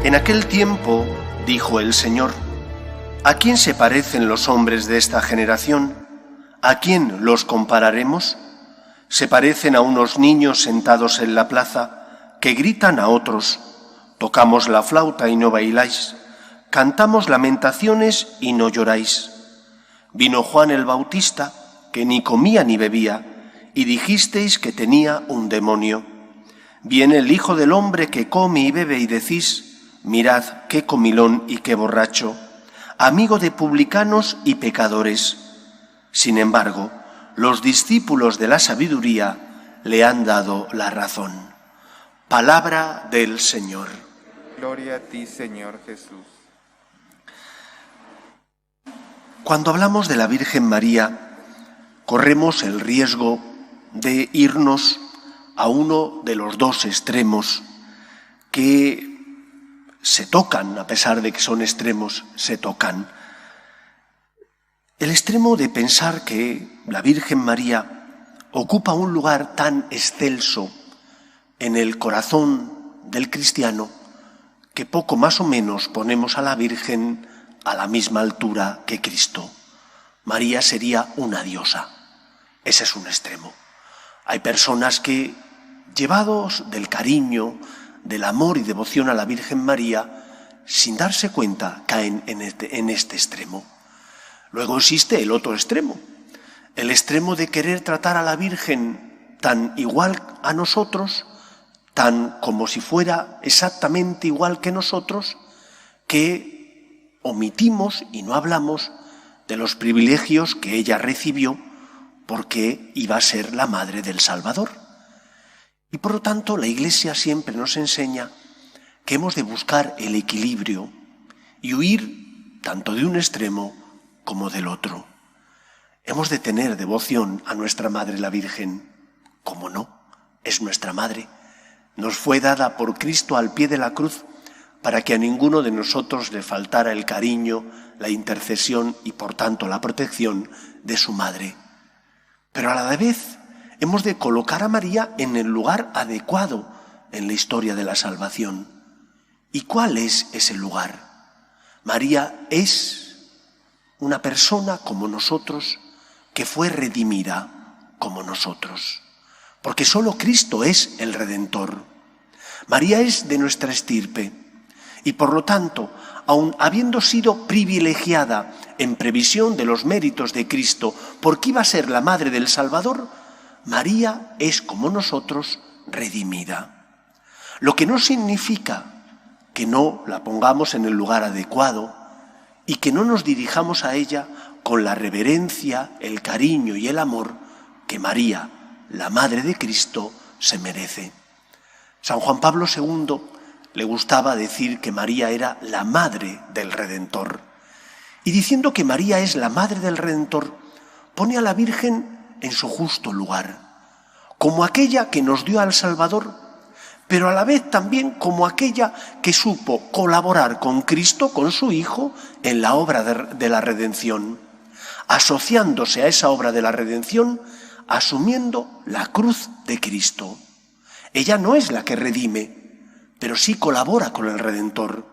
En aquel tiempo, dijo el Señor, ¿a quién se parecen los hombres de esta generación? ¿A quién los compararemos? Se parecen a unos niños sentados en la plaza que gritan a otros: tocamos la flauta y no bailáis, cantamos lamentaciones y no lloráis. Vino Juan el Bautista, que ni comía ni bebía, y dijisteis que tenía un demonio. Viene el Hijo del Hombre que come y bebe y decís: mirad qué comilón y qué borracho, amigo de publicanos y pecadores. Sin embargo, los discípulos de la sabiduría le han dado la razón. Palabra del Señor. Gloria a ti, Señor Jesús. Cuando hablamos de la Virgen María, corremos el riesgo de irnos a uno de los dos extremos que se tocan, a pesar de que son extremos, se tocan. El extremo de pensar que la Virgen María ocupa un lugar tan excelso en el corazón del cristiano que poco más o menos ponemos a la Virgen a la misma altura que Cristo. María sería una diosa. Ese es un extremo. Hay personas que, llevados del cariño, del amor y devoción a la Virgen María, sin darse cuenta, caen en este extremo. Luego existe el otro extremo, el extremo de querer tratar a la Virgen tan igual a nosotros, tan como si fuera exactamente igual que nosotros, que omitimos y no hablamos de los privilegios que ella recibió porque iba a ser la madre del Salvador. Y por lo tanto la Iglesia siempre nos enseña que hemos de buscar el equilibrio y huir tanto de un extremo como del otro. Hemos de tener devoción a nuestra Madre la Virgen. ¿Cómo no? Es nuestra Madre. Nos fue dada por Cristo al pie de la cruz para que a ninguno de nosotros le faltara el cariño, la intercesión y por tanto la protección de su Madre. Pero a la vez hemos de colocar a María en el lugar adecuado en la historia de la salvación. ¿Y cuál es ese lugar? María es una persona como nosotros, que fue redimida como nosotros, porque solo Cristo es el Redentor. María es de nuestra estirpe y por lo tanto, aun habiendo sido privilegiada en previsión de los méritos de Cristo, porque iba a ser la madre del Salvador, María es como nosotros redimida. Lo que no significa que no la pongamos en el lugar adecuado y que no nos dirijamos a ella con la reverencia, el cariño y el amor que María, la Madre de Cristo, se merece. San Juan Pablo II le gustaba decir que María era la Madre del Redentor. Y diciendo que María es la Madre del Redentor, pone a la Virgen en su justo lugar, como aquella que nos dio al Salvador, pero a la vez también como aquella que supo colaborar con Cristo, con su Hijo, en la obra de la redención, asociándose a esa obra de la redención, asumiendo la cruz de Cristo. Ella no es la que redime, pero sí colabora con el Redentor,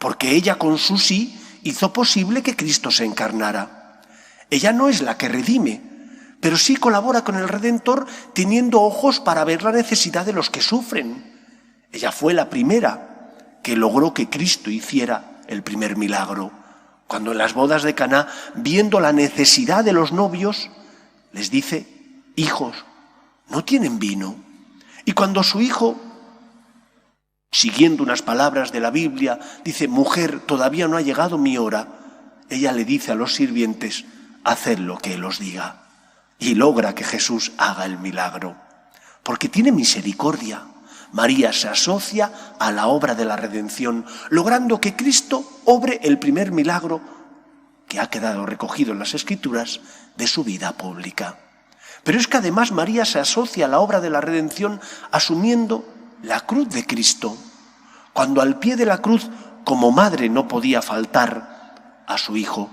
porque ella con su sí hizo posible que Cristo se encarnara. Ella no es la que redime, pero sí colabora con el Redentor teniendo ojos para ver la necesidad de los que sufren. Ella fue la primera que logró que Cristo hiciera el primer milagro. Cuando en las bodas de Caná, viendo la necesidad de los novios, les dice: hijos, no tienen vino. Y cuando su hijo, siguiendo unas palabras de la Biblia, dice: mujer, todavía no ha llegado mi hora, ella le dice a los sirvientes: haced lo que él os diga. Y logra que Jesús haga el milagro, porque tiene misericordia. María se asocia a la obra de la redención, logrando que Cristo obre el primer milagro que ha quedado recogido en las Escrituras de su vida pública. Pero es que además María se asocia a la obra de la redención asumiendo la cruz de Cristo, cuando al pie de la cruz, como madre, no podía faltar a su Hijo,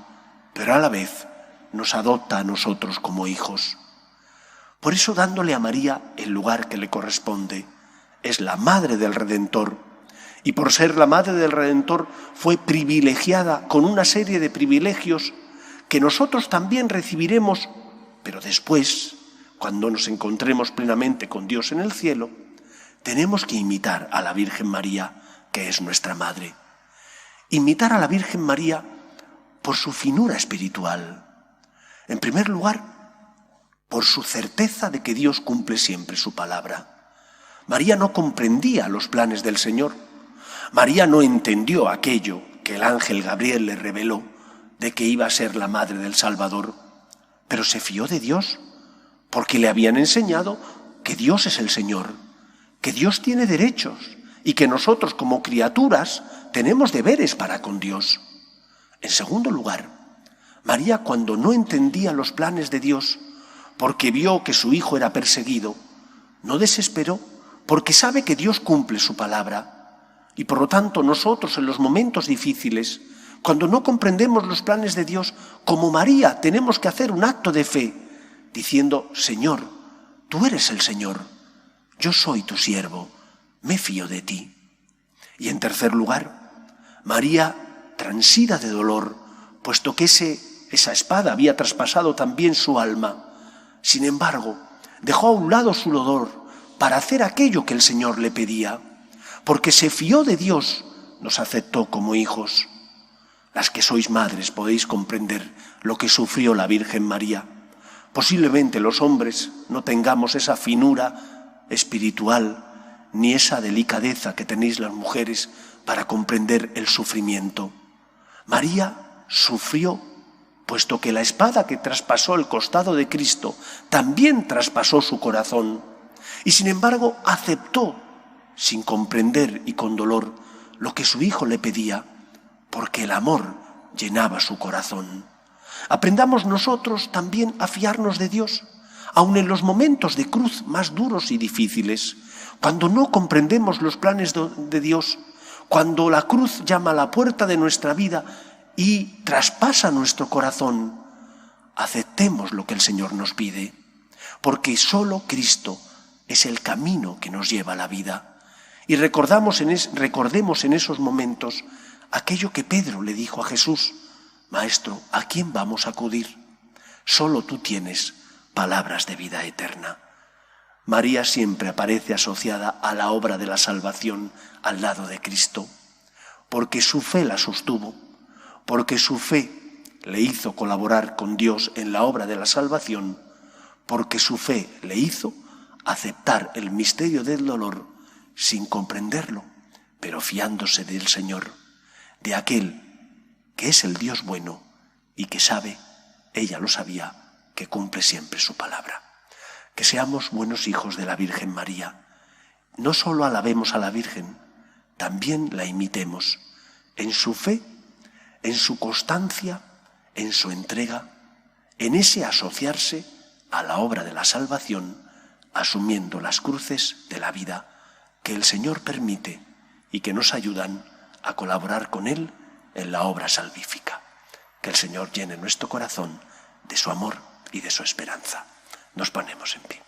pero a la vez nos adopta a nosotros como hijos. Por eso, dándole a María el lugar que le corresponde, es la Madre del Redentor Y por ser la madre del Redentor fue privilegiada con una serie de privilegios que nosotros también recibiremos, pero después, cuando nos encontremos plenamente con Dios en el cielo, tenemos que imitar a la Virgen María, que es nuestra madre. Imitar a la Virgen María por su finura espiritual. En primer lugar, por su certeza de que Dios cumple siempre su palabra. María no comprendía los planes del Señor. María no entendió aquello que el ángel Gabriel le reveló de que iba a ser la madre del Salvador, pero se fió de Dios porque le habían enseñado que Dios es el Señor, que Dios tiene derechos y que nosotros como criaturas tenemos deberes para con Dios. En segundo lugar, María, cuando no entendía los planes de Dios porque vio que su hijo era perseguido, no desesperó porque sabe que Dios cumple su palabra. Y por lo tanto nosotros en los momentos difíciles, cuando no comprendemos los planes de Dios, como María tenemos que hacer un acto de fe, diciendo: Señor, tú eres el Señor, yo soy tu siervo, me fío de ti. Y en tercer lugar, María, transida de dolor, puesto que esa espada había traspasado también su alma, sin embargo, dejó a un lado su dolor para hacer aquello que el Señor le pedía. Porque se fió de Dios, nos aceptó como hijos. Las que sois madres podéis comprender lo que sufrió la Virgen María. Posiblemente los hombres no tengamos esa finura espiritual ni esa delicadeza que tenéis las mujeres para comprender el sufrimiento. María sufrió, puesto que la espada que traspasó el costado de Cristo también traspasó su corazón, y sin embargo aceptó, sin comprender y con dolor, lo que su hijo le pedía, porque el amor llenaba su corazón. Aprendamos nosotros también a fiarnos de Dios, aun en los momentos de cruz más duros y difíciles, cuando no comprendemos los planes de Dios, cuando la cruz llama a la puerta de nuestra vida y traspasa nuestro corazón, aceptemos lo que el Señor nos pide, porque solo Cristo es el camino que nos lleva a la vida. Y recordemos en esos momentos aquello que Pedro le dijo a Jesús: Maestro, ¿a quién vamos a acudir? Solo tú tienes palabras de vida eterna. María siempre aparece asociada a la obra de la salvación al lado de Cristo, porque su fe la sostuvo, porque su fe le hizo colaborar con Dios en la obra de la salvación, porque su fe le hizo aceptar el misterio del dolor sin comprenderlo, pero fiándose del Señor, de aquel que es el Dios bueno y que sabe, ella lo sabía, que cumple siempre su palabra. Que seamos buenos hijos de la Virgen María. No solo alabemos a la Virgen, también la imitemos en su fe, en su constancia, en su entrega, en ese asociarse a la obra de la salvación, asumiendo las cruces de la vida que el Señor permite y que nos ayudan a colaborar con Él en la obra salvífica. Que el Señor llene nuestro corazón de su amor y de su esperanza. Nos ponemos en pie.